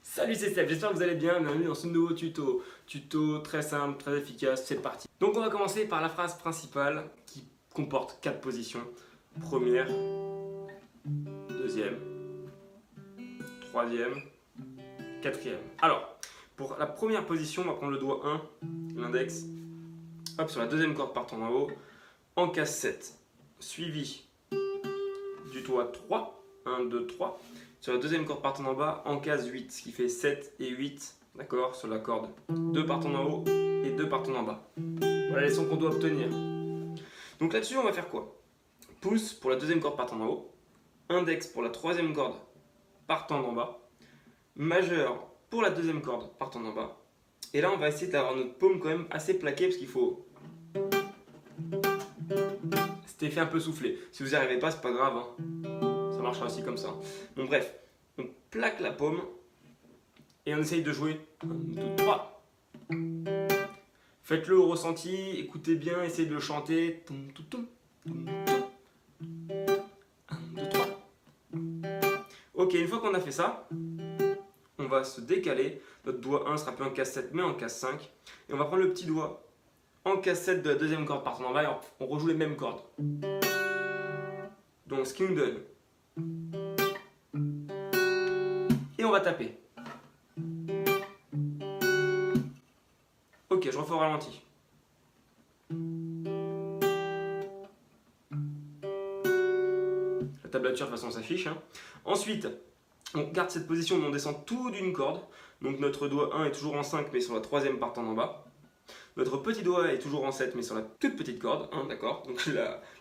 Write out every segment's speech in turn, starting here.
Salut, c'est Steph, j'espère que vous allez bien, bienvenue dans ce nouveau tuto. Tuto très simple, très efficace, c'est parti. Donc on va commencer par la phrase principale qui comporte 4 positions. Première, deuxième, troisième, quatrième. Alors, pour la première position, on va prendre le doigt 1, l'index, hop, sur la deuxième corde partant d'en haut, en case 7, suivi du doigt 3, 1, 2, 3. Sur la deuxième corde partant d'en bas, en case 8, ce qui fait 7 et 8, d'accord, sur la corde 2 partant d'en haut et 2 partant d'en bas. Voilà les sons qu'on doit obtenir. Donc là-dessus, on va faire quoi? Pouce pour la deuxième corde partant d'en haut, index pour la troisième corde partant d'en bas, majeur pour la deuxième corde partant d'en bas. Et là, on va essayer d'avoir notre paume quand même assez plaquée parce qu'il faut cet effet un peu soufflé. Si vous n'y arrivez pas, c'est pas grave, hein. Ça marchera aussi comme ça. Bon bref, on plaque la paume et on essaye de jouer 1, 2, 3. Faites-le au ressenti, écoutez bien, essayez de le chanter. 1, 2, 3. Ok, une fois qu'on a fait ça, on va se décaler. Notre doigt 1 sera plus en case 7 mais en case 5. Et on va prendre le petit doigt en case 7 de la deuxième corde partant d'en bas et on rejoue les mêmes cordes. Donc ce qui nous donne. Et on va taper. Ok, je refais au ralenti. La tablature de toute façon s'affiche. Hein. Ensuite, on garde cette position où on descend tout d'une corde. Donc notre doigt 1 est toujours en 5 mais sur la troisième partant d'en bas. Notre petit doigt est toujours en 7 mais sur la toute petite corde. Hein, d'accord, donc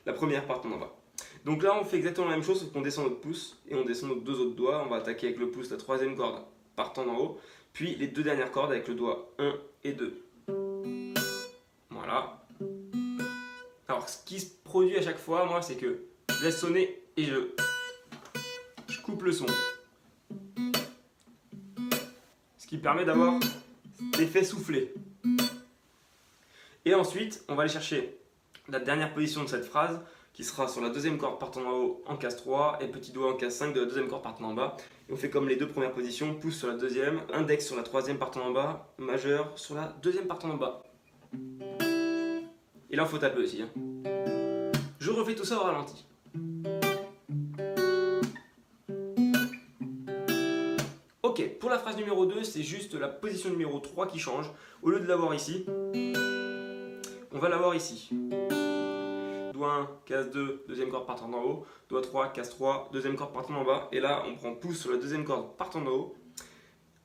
la première partant d'en bas. Donc là, on fait exactement la même chose, sauf qu'on descend notre pouce et on descend nos deux autres doigts. On va attaquer avec le pouce la troisième corde partant d'en haut, puis les deux dernières cordes avec le doigt 1 et 2. Voilà. Alors, ce qui se produit à chaque fois, moi, c'est que je laisse sonner et je coupe le son. Ce qui permet d'avoir l'effet soufflé. Et ensuite, on va aller chercher la dernière position de cette phrase, qui sera sur la deuxième corde partant d'en haut en case 3 et petit doigt en case 5 de la deuxième corde partant d'en bas. Et on fait comme les deux premières positions, pouce sur la deuxième, index sur la troisième partant d'en bas, majeur sur la deuxième partant d'en bas. Et là, il faut taper aussi. Hein. Je refais tout ça au ralenti. Ok, pour la phrase numéro 2, c'est juste la position numéro 3 qui change. Au lieu de l'avoir ici, on va l'avoir ici. Doigt 1, case 2, deuxième corde partant d'en haut, doigt 3, case 3, deuxième corde partant d'en bas, et là on prend pouce sur la deuxième corde partant d'en haut,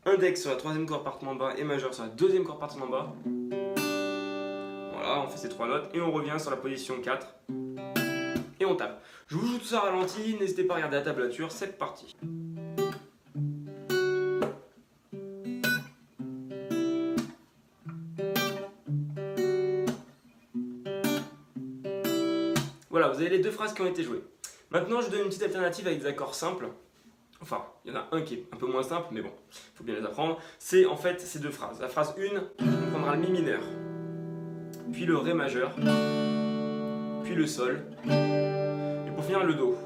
index sur la troisième corde partant d'en bas et majeur sur la deuxième corde partant d'en bas. Voilà, on fait ces trois notes et on revient sur la position 4 et on tape. Je vous joue tout ça ralenti, n'hésitez pas à regarder la tablature, c'est parti. Voilà, vous avez les deux phrases qui ont été jouées. Maintenant, je donne une petite alternative avec des accords simples. Enfin, il y en a un qui est un peu moins simple, mais bon, il faut bien les apprendre. C'est en fait ces deux phrases. La phrase 1, on prendra le Mi mineur, puis le Ré majeur, puis le Sol, et pour finir le Do.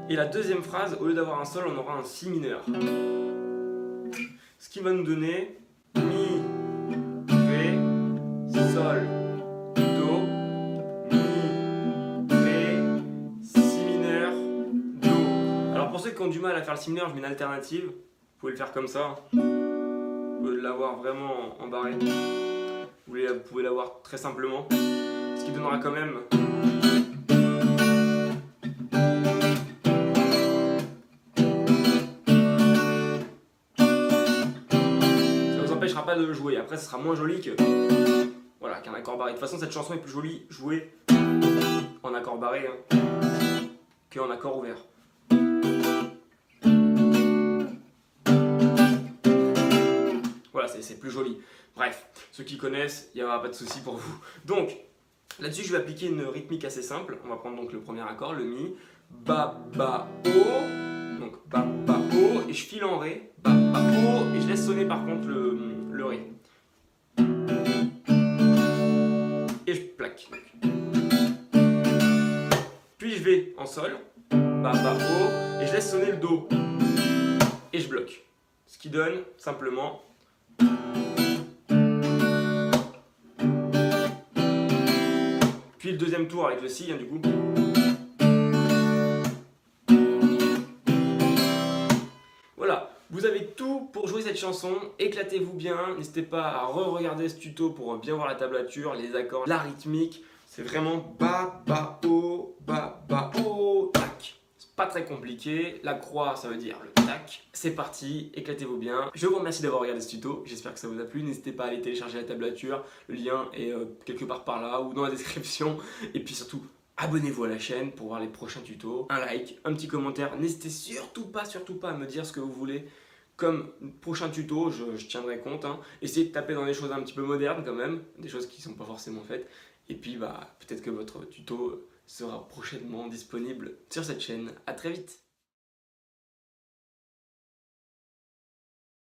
Et la deuxième phrase, au lieu d'avoir un Sol, on aura un Si mineur. Ce qui va nous donner Mi, Ré, Sol, Do, Mi, Ré, Si mineur, Do. Alors pour ceux qui ont du mal à faire le Si mineur, je mets une alternative. Vous pouvez le faire comme ça. Vous pouvez l'avoir vraiment embarré. Vous pouvez l'avoir très simplement. Ce qui donnera quand même... Ça ne vous empêchera pas de le jouer. Après, ce sera moins joli que... Voilà, qu'un accord barré. De toute façon, cette chanson est plus jolie jouée en accord barré qu'en accord ouvert. Voilà, c'est plus joli. Bref, ceux qui connaissent, il n'y aura pas de souci pour vous. Donc, là-dessus, je vais appliquer une rythmique assez simple. On va prendre donc le premier accord, le Mi, Ba, Ba, O. Donc, Ba, Ba, O, et je file en Ré, Ba, Ba, O, et je laisse sonner par contre le Ré. Et je plaque. Puis je vais en Sol, Ba, Ba, O, et je laisse sonner le Do. Et je bloque. Ce qui donne simplement... Puis le deuxième tour avec le Si, du coup. Voilà, vous avez tout pour jouer cette chanson, éclatez-vous bien, n'hésitez pas à re-regarder ce tuto pour bien voir la tablature, les accords, la rythmique. C'est vraiment Ba, Ba, O, tac. C'est pas très compliqué, la croix ça veut dire le tac. C'est parti, éclatez-vous bien. Je vous remercie d'avoir regardé ce tuto, j'espère que ça vous a plu. N'hésitez pas à aller télécharger la tablature, le lien est quelque part par là ou dans la description. Et puis surtout, abonnez-vous à la chaîne pour voir les prochains tutos. Un like, un petit commentaire. N'hésitez surtout pas à me dire ce que vous voulez comme prochain tuto, je tiendrai compte. Essayez de taper dans des choses un petit peu modernes quand même, des choses qui ne sont pas forcément faites. Et puis peut-être que votre tuto sera prochainement disponible sur cette chaîne. À très vite.